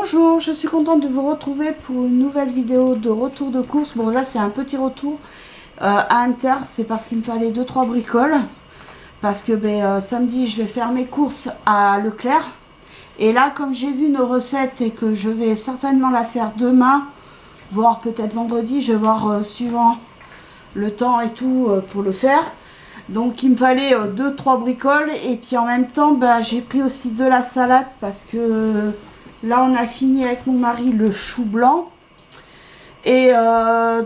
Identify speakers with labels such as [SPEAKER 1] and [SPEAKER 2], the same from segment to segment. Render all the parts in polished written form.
[SPEAKER 1] Bonjour, je suis contente de vous retrouver pour une nouvelle vidéo de retour de course. Bon là c'est un petit retour à Inter, c'est parce qu'il me fallait 2-3 bricoles. Parce que samedi je vais faire mes courses à Leclerc. Et là comme j'ai vu nos recettes et que je vais certainement la faire demain, voire peut-être vendredi, je vais voir suivant le temps et tout pour le faire. Donc il me fallait 2-3 bricoles et puis en même temps j'ai pris aussi de la salade parce que là on a fini avec mon mari le chou blanc et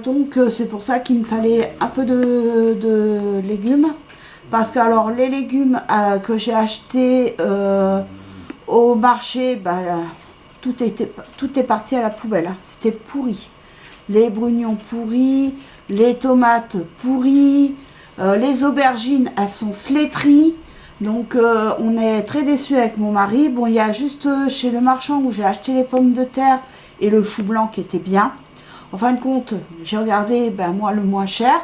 [SPEAKER 1] donc c'est pour ça qu'il me fallait un peu de légumes parce que alors les légumes que j'ai achetés au marché, tout est parti à la poubelle, hein. C'était pourri, les brugnons pourris, les tomates pourries. Les aubergines, elles sont flétries. Donc, on est très déçus avec mon mari. Bon, il y a juste chez le marchand où j'ai acheté les pommes de terre et le chou blanc qui était bien. En fin de compte, j'ai regardé, moi, le moins cher.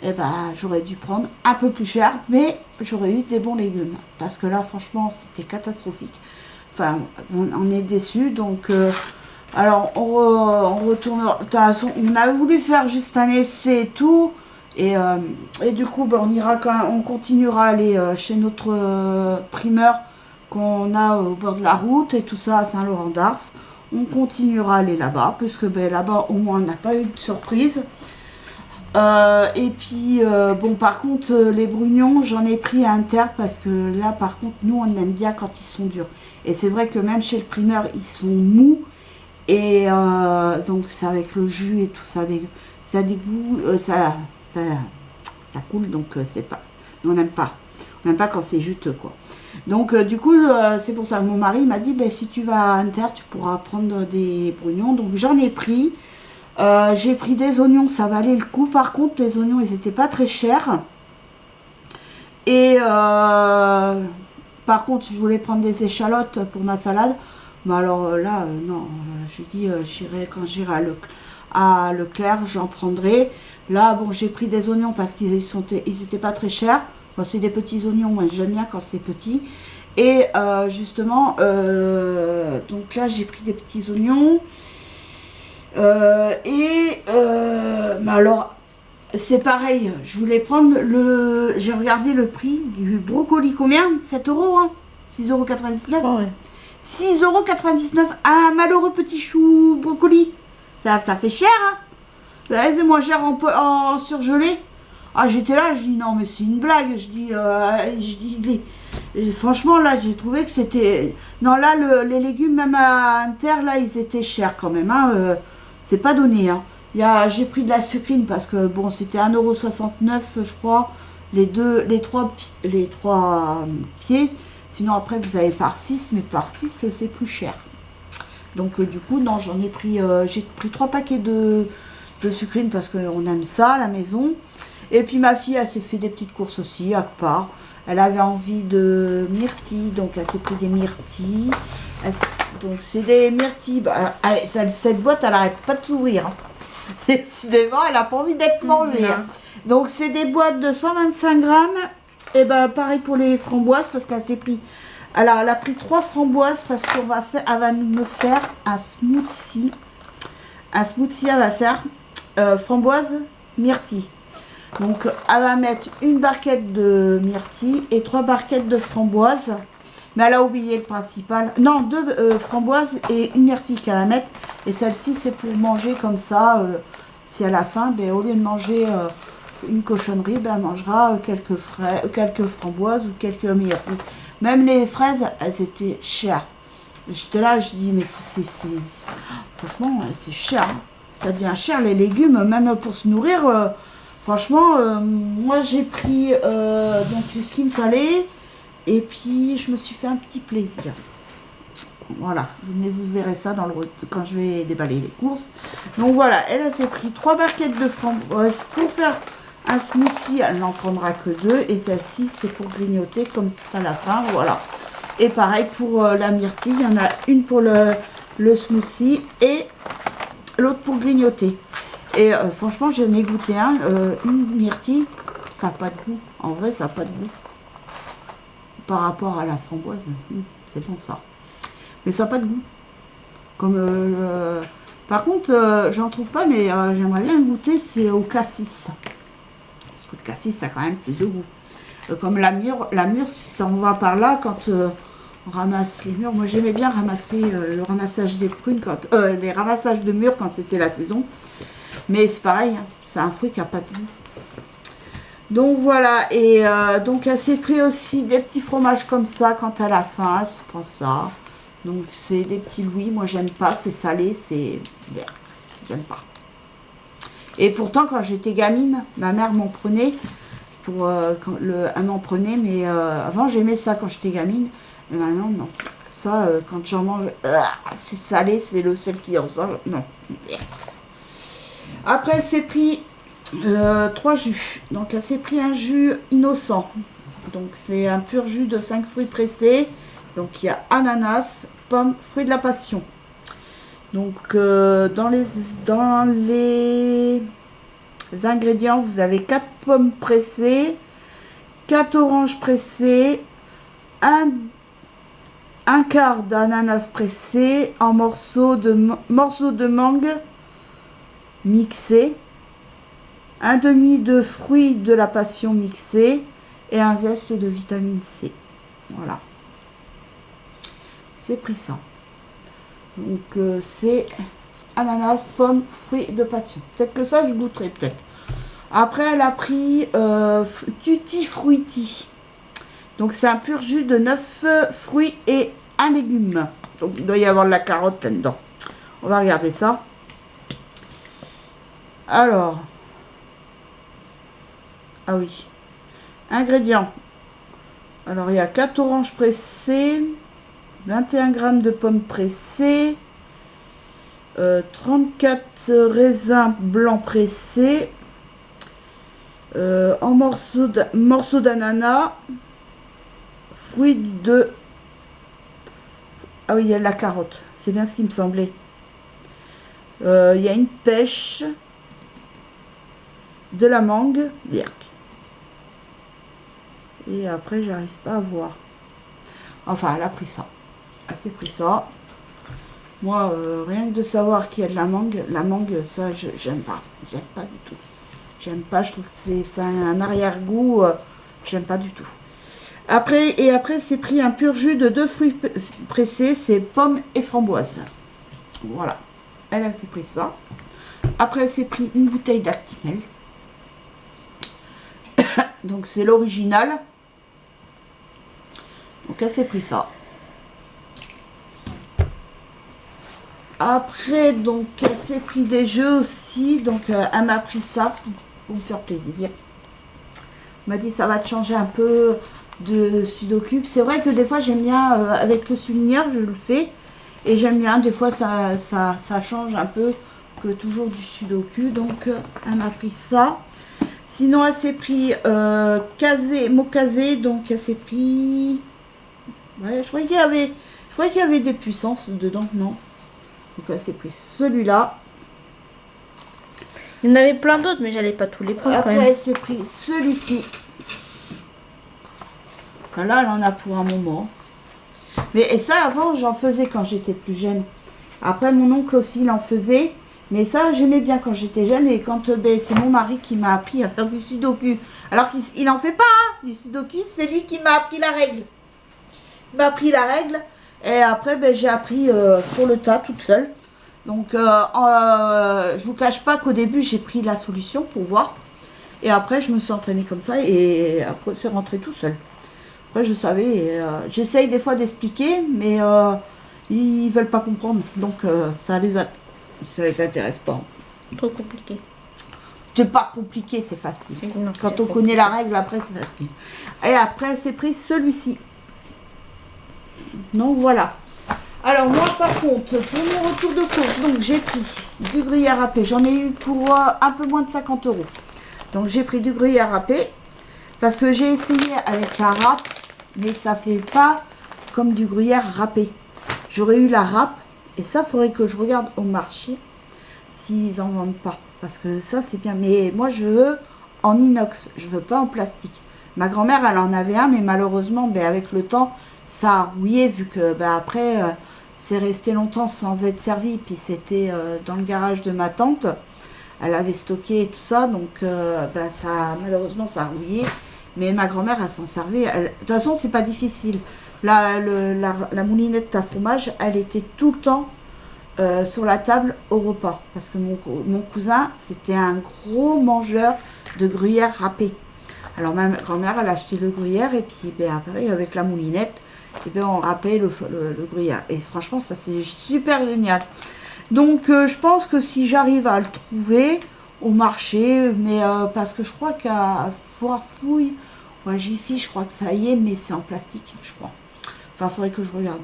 [SPEAKER 1] Et j'aurais dû prendre un peu plus cher. Mais j'aurais eu des bons légumes. Parce que là, franchement, c'était catastrophique. Enfin, on est déçus. Donc, alors, on retourne. De toute façon, on a voulu faire juste un essai et tout. Et du coup, on ira on continuera à aller chez notre primeur qu'on a au bord de la route et tout ça à Saint-Laurent-d'Ars. On continuera à aller là-bas, puisque là-bas au moins on n'a pas eu de surprise. Et puis, par contre, les brugnons, j'en ai pris à Inter parce que là, par contre, nous, on aime bien quand ils sont durs. Et c'est vrai que même chez le primeur, ils sont mous. Et donc, c'est avec le jus et tout ça, ça dégoûte, ça coule, donc c'est pas, on n'aime pas. On n'aime pas quand c'est juteux, quoi. Donc, du coup, c'est pour ça que mon mari m'a dit, si tu vas à Inter, tu pourras prendre des brugnons. Donc, j'en ai pris. J'ai pris des oignons, ça valait le coup. Par contre, les oignons, ils n'étaient pas très chers. Et par contre, je voulais prendre des échalotes pour ma salade. Mais alors là, non, j'ai dit, quand j'irai à Leclerc, j'en prendrai. Là, j'ai pris des oignons parce qu'ils étaient pas très chers. Bon, c'est des petits oignons, moi j'aime bien quand c'est petit. Et justement, donc là, j'ai pris des petits oignons. Mais alors, c'est pareil, je voulais prendre j'ai regardé le prix du brocoli, combien? 7 euros, hein, 6,99 €.
[SPEAKER 2] Oh ouais.
[SPEAKER 1] 6,99 € un malheureux petit chou brocoli. Ça fait cher, hein. C'est moins cher en surgelé. Ah, j'étais là, je dis non, mais c'est une blague. Je dis franchement, là, j'ai trouvé que c'était. Non, là, les légumes, même à Inter, là, ils étaient chers quand même. Hein. C'est pas donné. Hein. J'ai pris de la sucrine parce que, c'était 1,69 €, je crois. Les trois pieds. Sinon, après, vous avez par 6, mais par 6, c'est plus cher. Donc, du coup, non, j'ai pris 3 paquets de sucrine parce qu'on aime ça à la maison. Et puis ma fille, elle s'est fait des petites courses aussi à part. Elle avait envie de myrtilles, donc elle s'est pris des myrtilles. Donc c'est des myrtilles. Cette boîte, elle n'arrête pas de s'ouvrir. Hein. Décidément, elle n'a pas envie d'être mangée. Hein. Donc c'est des boîtes de 125 grammes. Et pareil pour les framboises parce qu'elle s'est pris. Alors elle a pris 3 framboises parce qu'elle va me faire un smoothie. Un smoothie, elle va faire framboise, myrtille. Donc, elle va mettre une barquette de myrtille et 3 barquettes de framboises. Mais elle a oublié le principal. Non, 2 framboises et une myrtille qu'elle va mettre. Et celle-ci, c'est pour manger comme ça. Si elle a faim, au lieu de manger une cochonnerie, elle mangera quelques framboises ou quelques myrtilles. Même les fraises, elles étaient chères. J'étais là, je dis, mais franchement, c'est cher. Hein. Ça devient cher, les légumes, même pour se nourrir. Franchement, moi, j'ai pris donc ce qu'il me fallait. Et puis, je me suis fait un petit plaisir. Voilà, mais vous verrez ça quand je vais déballer les courses. Donc voilà, elle s'est pris 3 barquettes de framboises pour faire un smoothie. Elle n'en prendra que 2. Et celle-ci, c'est pour grignoter comme tout à la fin. Voilà. Et pareil pour la myrtille, il y en a une pour le smoothie et l'autre pour grignoter. Et franchement, j'en ai goûté une myrtille, ça n'a pas de goût. En vrai, ça n'a pas de goût. Par rapport à la framboise, c'est bon ça. Mais ça n'a pas de goût. Comme, par contre, j'en trouve pas, mais j'aimerais bien goûter, c'est au cassis. Parce que le cassis, ça a quand même plus de goût. Comme la mûre, si ça en va par là, quand on ramasse les mûres. Moi, j'aimais bien ramasser le ramassage des prunes, les ramassages de mûres quand c'était la saison. Mais c'est pareil, hein, c'est un fruit qui n'a pas de goût. Donc voilà, et donc elle s'est pris aussi des petits fromages comme ça quand elle a faim, elle se prend ça. Donc c'est des petits Louis, moi j'aime pas, c'est salé, c'est... J'aime pas. Et pourtant quand j'étais gamine, ma mère m'en prenait, elle m'en prenait, mais avant j'aimais ça quand j'étais gamine, mais maintenant non. Ça, quand j'en mange, c'est salé, c'est le seul qui ressort, non. Après c'est pris 3 jus, donc elle s'est pris un jus innocent, donc c'est un pur jus de 5 fruits pressés, donc il y a ananas, pomme, fruits de la passion. Donc dans les ingrédients, vous avez 4 pommes pressées, 4 oranges pressées, un quart d'ananas pressé en morceaux de mangue mixés, un demi de fruits de la passion mixés et un zeste de vitamine C. Voilà. C'est pris ça. Donc c'est ananas, pomme, fruits de passion. Peut-être que ça je goûterai peut-être. Après elle a pris Tutti Frutti. Donc c'est un pur jus de 9 fruits et un légume. Donc il doit y avoir de la carotte là-dedans. On va regarder ça. Alors. Ah oui. Ingrédients. Alors il y a 4 oranges pressées. 21 g de pommes pressées. 34 raisins blancs pressés. En morceaux d'ananas. Fruits de... Ah oui, il y a de la carotte. C'est bien ce qui me semblait. Il y a une pêche. De la mangue verte. Et après, j'arrive pas à voir. Enfin, elle a pris ça. Elle s'est pris ça. Moi, rien que de savoir qu'il y a de la mangue, ça, j'aime pas. J'aime pas du tout. J'aime pas, je trouve que c'est un arrière-goût. J'aime pas du tout. Après, c'est pris un pur jus de 2 fruits pressés, c'est pommes et framboises. Voilà. Elle s'est pris ça. Après, c'est pris une bouteille d'Actimel. Donc, c'est l'original. Donc, elle s'est pris ça. Après, donc, elle s'est pris des jeux aussi. Donc, elle m'a pris ça pour me faire plaisir. Elle m'a dit, ça va te changer un peu de Sudoku. C'est vrai que des fois, j'aime bien, avec le souligneur, je le fais. Et j'aime bien, des fois, ça change un peu que toujours du Sudoku. Donc, elle m'a pris ça. Sinon, elle s'est pris Mokazé. Donc, elle s'est pris... Ouais, je croyais qu'il y avait des puissances dedans, non. Donc, elle s'est pris celui-là.
[SPEAKER 2] Il y en avait plein d'autres, mais j'allais pas tous les prendre
[SPEAKER 1] Après,
[SPEAKER 2] quand même.
[SPEAKER 1] elle s'est pris celui-ci. Là, elle en a pour un moment. Mais et ça, avant, j'en faisais quand j'étais plus jeune. Après, mon oncle aussi, il en faisait. Mais ça, j'aimais bien quand j'étais jeune. Et quand c'est mon mari qui m'a appris à faire du Sudoku. Alors qu'il n'en fait pas, hein, du Sudoku. C'est lui qui m'a appris la règle. Il m'a appris la règle. Et après, j'ai appris sur le tas, toute seule. Donc, je vous cache pas qu'au début, j'ai pris la solution pour voir. Et après, je me suis entraînée comme ça. Et après, c'est rentré tout seul. Après, je savais. J'essaye des fois d'expliquer, mais ils veulent pas comprendre. Donc, ça les intéresse pas.
[SPEAKER 2] Trop compliqué.
[SPEAKER 1] C'est pas compliqué, c'est facile.
[SPEAKER 2] Non,
[SPEAKER 1] Quand on connaît la règle, après, c'est facile. Et après, c'est pris celui-ci. Donc, voilà. Alors, moi, par contre, pour mon retour de course, donc j'ai pris du gruyère râpé. J'en ai eu pour un peu moins de 50 €. Donc, j'ai pris du gruyère râpé. Parce que j'ai essayé avec la râpe, mais ça fait pas comme du gruyère râpé. J'aurais eu la râpe, et ça, il faudrait que je regarde au marché s'ils en vendent pas. Parce que ça, c'est bien. Mais moi, je veux en inox, je veux pas en plastique. Ma grand-mère, elle en avait un, mais malheureusement, avec le temps, ça a rouillé, vu que après, c'est resté longtemps sans être servi. Puis c'était dans le garage de ma tante. Elle avait stocké et tout ça, donc ça, malheureusement ça a rouillé. Mais ma grand-mère, elle s'en servait. De toute façon, c'est pas difficile. La moulinette à fromage, elle était tout le temps sur la table au repas. Parce que mon cousin, c'était un gros mangeur de gruyère râpée. Alors ma grand-mère, elle a acheté le gruyère et puis après, avec la moulinette, on râpait le gruyère. Et franchement, ça c'est super génial. Donc je pense que si j'arrive à le trouver au marché, mais parce que je crois qu'à Foire-Fouille ou à Jiffy, je crois que ça y est, mais c'est en plastique, je crois. Enfin, il faudrait que je regarde.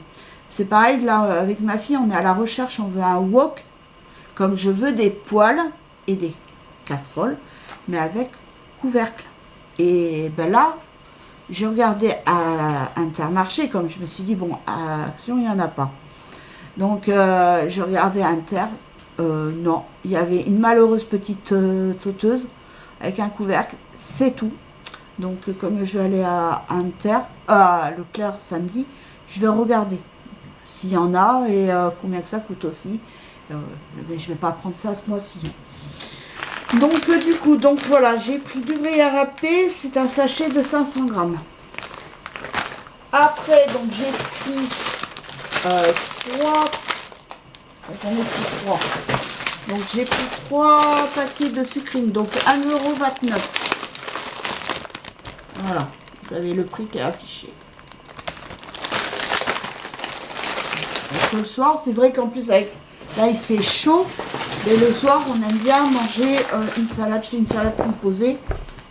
[SPEAKER 1] C'est pareil, là, avec ma fille, on est à la recherche, on veut un wok, comme je veux des poêles et des casseroles, mais avec couvercle. Et ben là, j'ai regardé à Intermarché, comme je me suis dit, bon, à Action, il n'y en a pas. Donc, j'ai regardé à Inter, non, il y avait une malheureuse petite sauteuse avec un couvercle, c'est tout. Donc, comme je vais aller à Leclerc samedi, je vais regarder s'il y en a et combien que ça coûte aussi. Mais je vais pas prendre ça ce mois-ci. Donc, du coup, voilà, j'ai pris du gruyère râpé, c'est un sachet de 500 grammes. Après, donc, j'ai pris 3. J'en ai pris 3. Donc, j'ai pris 3 paquets de sucrine, donc 1,29 €. Voilà, vous avez le prix qui est affiché. Donc, le soir, c'est vrai qu'en plus, là, il fait chaud. Et le soir, on aime bien manger une salade. J'ai une salade composée.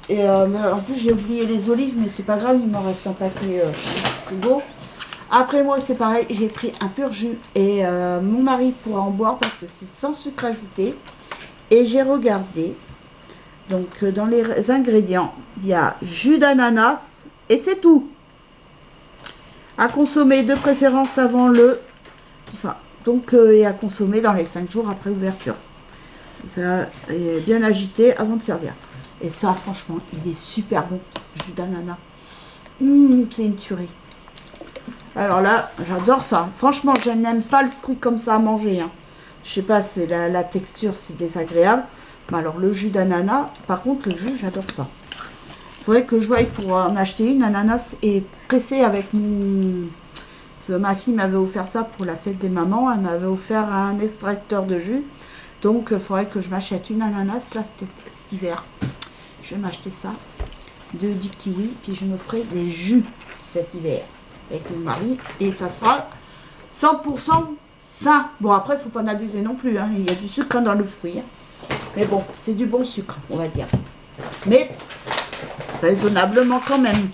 [SPEAKER 1] Et mais en plus, j'ai oublié les olives, mais c'est pas grave, il m'en reste un paquet au frigo. Après, moi, c'est pareil, j'ai pris un pur jus. Et mon mari pourra en boire parce que c'est sans sucre ajouté. Et j'ai regardé. Donc, dans les ingrédients, il y a jus d'ananas. Et c'est tout. À consommer de préférence avant tout ça. Donc, et à consommer dans les 5 jours après ouverture. Ça est bien agité avant de servir. Et ça, franchement, il est super bon, ce jus d'ananas. C'est une tuerie. Alors là, j'adore ça. Franchement, je n'aime pas le fruit comme ça à manger. Hein. Je sais pas, c'est la texture, c'est désagréable. Mais alors, le jus d'ananas, par contre, le jus, j'adore ça. Il faudrait que je voie pour en acheter une. Ananas et pressé avec mon... Ma fille m'avait offert ça pour la fête des mamans. Elle m'avait offert un extracteur de jus. Donc, il faudrait que je m'achète une ananas là cet hiver. Je vais m'acheter ça. Du kiwi. Puis je me ferai des jus cet hiver avec mon mari. Et ça sera 100% sain. Bon, après, il ne faut pas en abuser non plus. Hein. Il y a du sucre dans le fruit. Hein. Mais bon, c'est du bon sucre, on va dire. Mais raisonnablement quand même.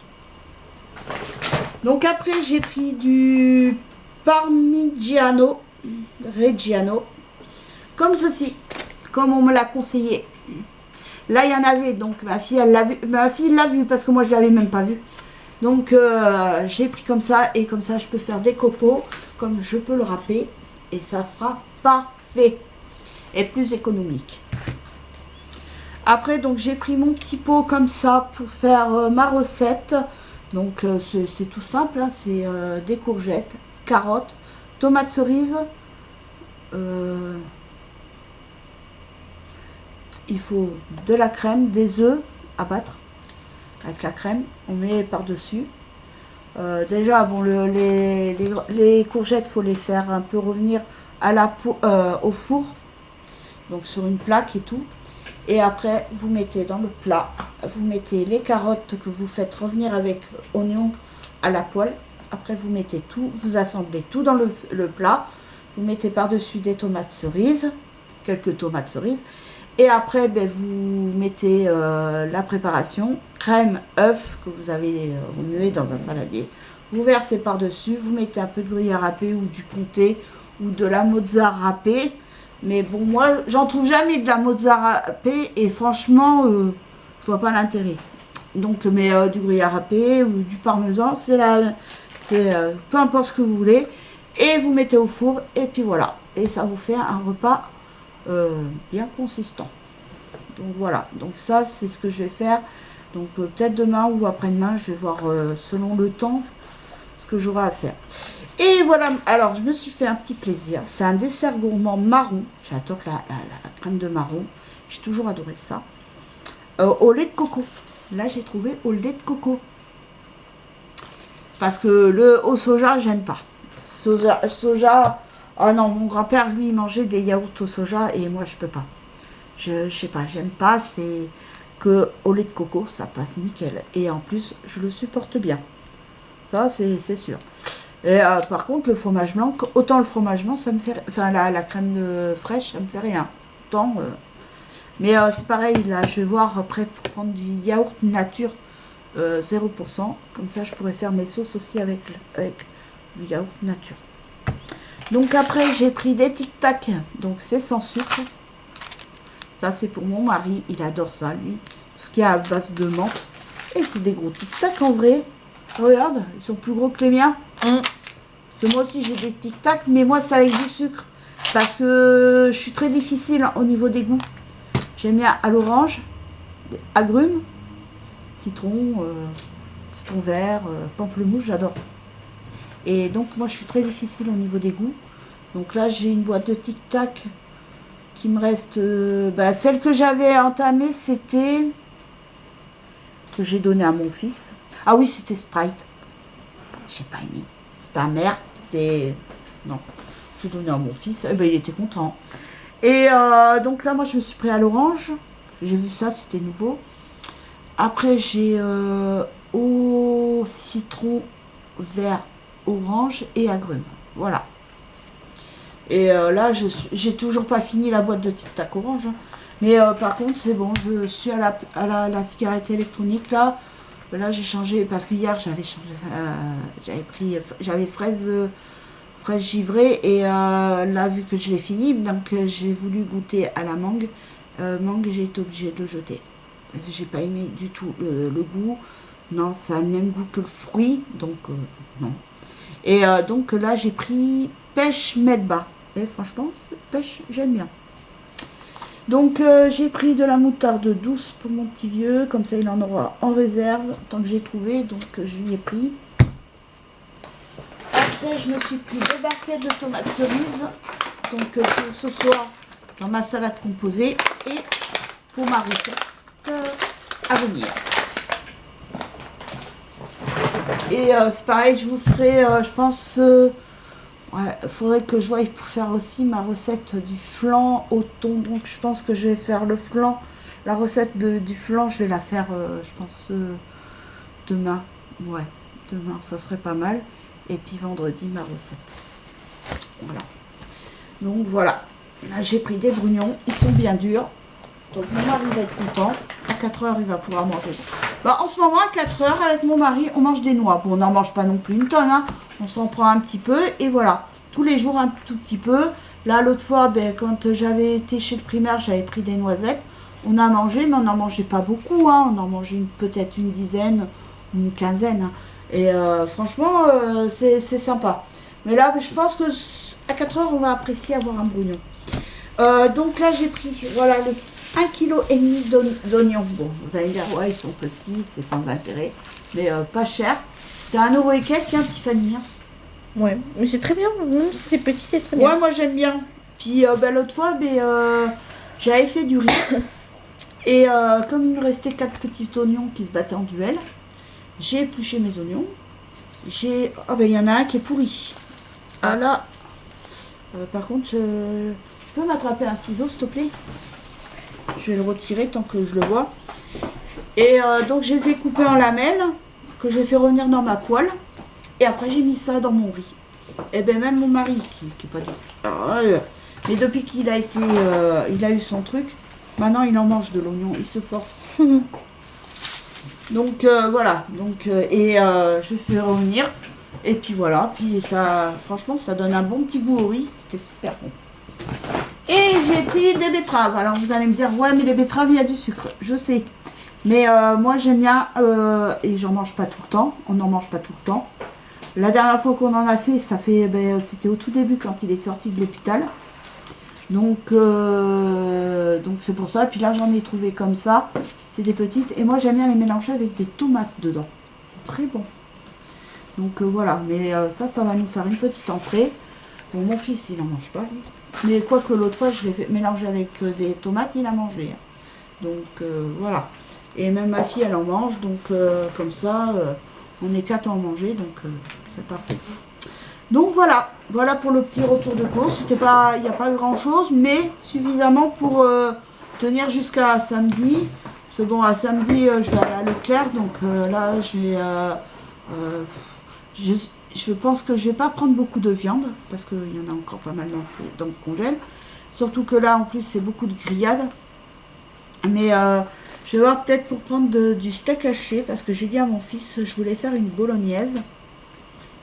[SPEAKER 1] Donc après, j'ai pris du Parmigiano Reggiano, comme ceci, comme on me l'a conseillé. Là, il y en avait, donc ma fille, elle l'a vu. Ma fille l'a vu parce que moi, je l'avais même pas vu. Donc, j'ai pris comme ça et comme ça, je peux faire des copeaux, comme je peux le râper et ça sera parfait et plus économique. Après, donc j'ai pris mon petit pot comme ça pour faire ma recette. Donc c'est tout simple, hein, c'est des courgettes, carottes, tomates cerises. Il faut de la crème, des œufs à battre avec la crème. On met par-dessus. Déjà, bon, les courgettes, il faut les faire un peu revenir à au four. Donc sur une plaque et tout. Et après, vous mettez dans le plat, vous mettez les carottes que vous faites revenir avec oignons à la poêle. Après, vous mettez tout, vous assemblez tout dans le plat. Vous mettez par-dessus des tomates cerises, quelques tomates cerises. Et après, vous mettez la préparation, crème, œuf que vous avez remué dans un saladier. Vous versez par-dessus, vous mettez un peu de gruyère râpée ou du comté ou de la mozza râpée. Mais bon, moi, j'en trouve jamais de la mozza râpée et franchement, je vois pas l'intérêt. Donc, mais du gruyère râpé ou du parmesan, peu importe ce que vous voulez. Et vous mettez au four et puis voilà. Et ça vous fait un repas bien consistant. Donc voilà. Donc ça, c'est ce que je vais faire. Donc peut-être demain ou après-demain, je vais voir selon le temps ce que j'aurai à faire. Et voilà, alors je me suis fait un petit plaisir. C'est un dessert gourmand marron. J'adore la crème de marron. J'ai toujours adoré ça. Au lait de coco. Là, j'ai trouvé au lait de coco. Parce que le au soja, j'aime pas. Soja, oh non, mon grand-père, lui, il mangeait des yaourts au soja et moi, je peux pas. Je sais pas, j'aime pas. C'est que au lait de coco, ça passe nickel. Et en plus, je le supporte bien. Ça, c'est sûr. Et par contre, le fromage blanc, autant le fromage blanc, ça me fait... Enfin, la crème fraîche, ça me fait rien. Autant... mais c'est pareil, là, je vais voir après pour prendre du yaourt nature 0%. Comme ça, je pourrais faire mes sauces aussi avec du yaourt nature. Donc après, j'ai pris des tic-tac. Donc, c'est sans sucre. Ça, c'est pour mon mari. Il adore ça, lui. Tout ce qui est à base de menthe. Et c'est des gros tic-tac en vrai. Regarde, ils sont plus gros que les miens. Parce que moi aussi, j'ai des tic-tac. Mais moi, c'est avec du sucre. Parce que je suis très difficile au niveau des goûts. J'aime bien à l'orange, agrumes, citron, citron vert, pamplemousse, j'adore. Et donc moi je suis très difficile au niveau des goûts. Donc là j'ai une boîte de tic-tac qui me reste... celle que j'avais entamée c'était... que j'ai donné à mon fils. Ah oui, c'était Sprite. J'ai pas aimé. C'était amer. C'était... Non. J'ai donné à mon fils. Eh ben, il était content. Et donc là, moi, je me suis pris à l'orange. J'ai vu ça, c'était nouveau. Après, j'ai au citron vert, orange et agrumes. Voilà. Et là, j'ai toujours pas fini la boîte de tic-tac orange. Hein. Mais par contre, c'est bon. Je suis à la cigarette électronique, là. Là, j'ai changé. Parce qu'hier, j'avais changé. J'avais fraise givrée. Et là, vu que je l'ai fini, donc j'ai voulu goûter à la mangue. Mangue, j'ai été obligée de le jeter. J'ai pas aimé du tout le goût. Non, ça a le même goût que le fruit. Donc, non. Et donc là, j'ai pris pêche melba. Et franchement, pêche, j'aime bien. Donc, j'ai pris de la moutarde douce pour mon petit vieux. Comme ça, il en aura en réserve tant que j'ai trouvé. Donc, je lui ai pris. Après, je me suis pris 2 barquettes de tomates cerises. Donc, pour ce soir, dans ma salade composée. Et pour ma recette à venir. Et c'est pareil, je vous ferai, je pense... ouais, il faudrait que je voie pour faire aussi ma recette du flan au thon. Donc je pense que je vais faire le flan. La recette du flan, je vais la faire, je pense, demain. Ouais, demain, ça serait pas mal. Et puis vendredi, ma recette. Voilà. Donc voilà. Là, j'ai pris des brugnons. Ils sont bien durs. Donc mon mari va être content. À 4 heures, il va pouvoir manger. Bah, en ce moment, à 4 heures, avec mon mari, on mange des noix. Bon, on n'en mange pas non plus une tonne. Hein. On s'en prend un petit peu. Et voilà. Tous les jours, un tout petit peu. Là, l'autre fois, ben, quand j'avais été chez le primaire, j'avais pris des noisettes. On a mangé, mais on n'en mangeait pas beaucoup. Hein. On en mangeait peut-être une dizaine ou une quinzaine. Hein. Et franchement, c'est sympa. Mais là, je pense que à 4 heures, on va apprécier avoir un brugnon. Donc là, j'ai pris, voilà, 1,5 kg d'oignons. Bon, vous allez me dire, ouais, ils sont petits, c'est sans intérêt. Mais pas cher. C'est 1 € et quelques, hein, Tiffany. Hein.
[SPEAKER 2] Ouais, mais c'est très bien. Même si c'est petit, c'est très bien.
[SPEAKER 1] Ouais, moi, j'aime bien. Puis l'autre fois, j'avais fait du riz. Et comme il me restait 4 petits oignons qui se battaient en duel, j'ai épluché mes oignons. Ah ben, il y en a un qui est pourri. Ah là. Par contre, tu peux m'attraper un ciseau, s'il te plaît? Je vais le retirer tant que je le vois. Et donc, je les ai coupés en lamelles, que j'ai fait revenir dans ma poêle. Et après, j'ai mis ça dans mon riz. Et bien, même mon mari, qui est pas du... mais depuis qu'il a été... il a eu son truc, maintenant, il en mange de l'oignon. Il se force. Donc, voilà. Donc, je fais revenir. Et puis, voilà. Puis, ça... Franchement, ça donne un bon petit goût au riz. C'était super bon. Et j'ai pris des betteraves. Alors vous allez me dire, ouais, mais les betteraves, il y a du sucre. Je sais. Mais moi, j'aime bien, et j'en mange pas tout le temps. On n'en mange pas tout le temps. La dernière fois qu'on en a fait, c'était au tout début quand il est sorti de l'hôpital. Donc c'est pour ça. Puis là, j'en ai trouvé comme ça. C'est des petites. Et moi, j'aime bien les mélanger avec des tomates dedans. C'est très bon. Donc voilà, mais ça va nous faire une petite entrée. Bon, mon fils, il en mange pas, lui. Mais quoique l'autre fois, je l'ai fait mélanger avec des tomates, il a mangé. Donc voilà. Et même ma fille, elle en mange. Donc comme ça, on est 4 à en manger. Donc c'est parfait. Donc voilà. Voilà pour le petit retour de course. C'était pas, il n'y a pas grand chose, mais suffisamment pour tenir jusqu'à samedi. C'est bon, à samedi, je vais aller à Leclerc. Donc là, je pense que je vais pas prendre beaucoup de viande. Parce qu'il y en a encore pas mal dans le congèle. Surtout que là, en plus, c'est beaucoup de grillades. Mais je vais voir peut-être pour prendre du steak haché. Parce que j'ai dit à mon fils, je voulais faire une bolognaise.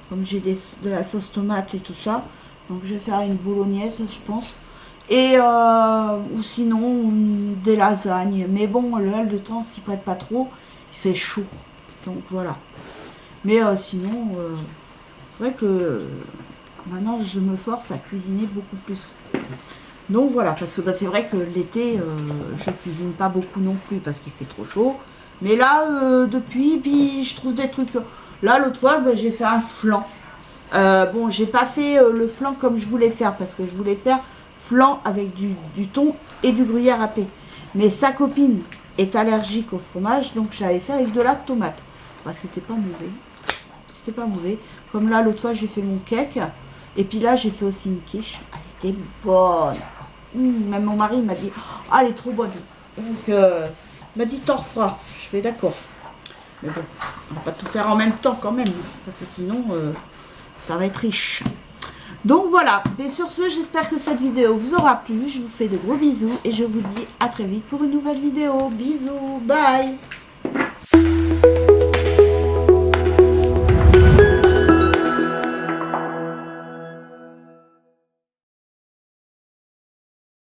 [SPEAKER 1] Comme j'ai de la sauce tomate et tout ça. Donc je vais faire une bolognaise, je pense. Et ou sinon des lasagnes. Mais bon, le temps s'y prête pas trop. Il fait chaud. Donc voilà. Mais sinon, c'est vrai que maintenant je me force à cuisiner beaucoup plus. Donc voilà, parce que c'est vrai que l'été, je cuisine pas beaucoup non plus parce qu'il fait trop chaud. Mais là, puis je trouve des trucs. Là, l'autre fois, j'ai fait un flan. Bon, j'ai pas fait le flan comme je voulais faire parce que je voulais faire flan avec du thon et du gruyère râpé. Mais sa copine est allergique au fromage, donc je l'avais fait avec de la tomate. C'était pas mauvais. C'était pas mauvais. Comme là, l'autre fois, j'ai fait mon cake. Et puis là, j'ai fait aussi une quiche. Elle était bonne. Même mon mari m'a dit, oh, elle est trop bonne. Donc, il m'a dit, t'en referas. Je fais d'accord. Mais bon, on va pas tout faire en même temps quand même. Parce que sinon, ça va être riche. Donc voilà. Et sur ce, j'espère que cette vidéo vous aura plu. Je vous fais de gros bisous. Et je vous dis à très vite pour une nouvelle vidéo. Bisous. Bye.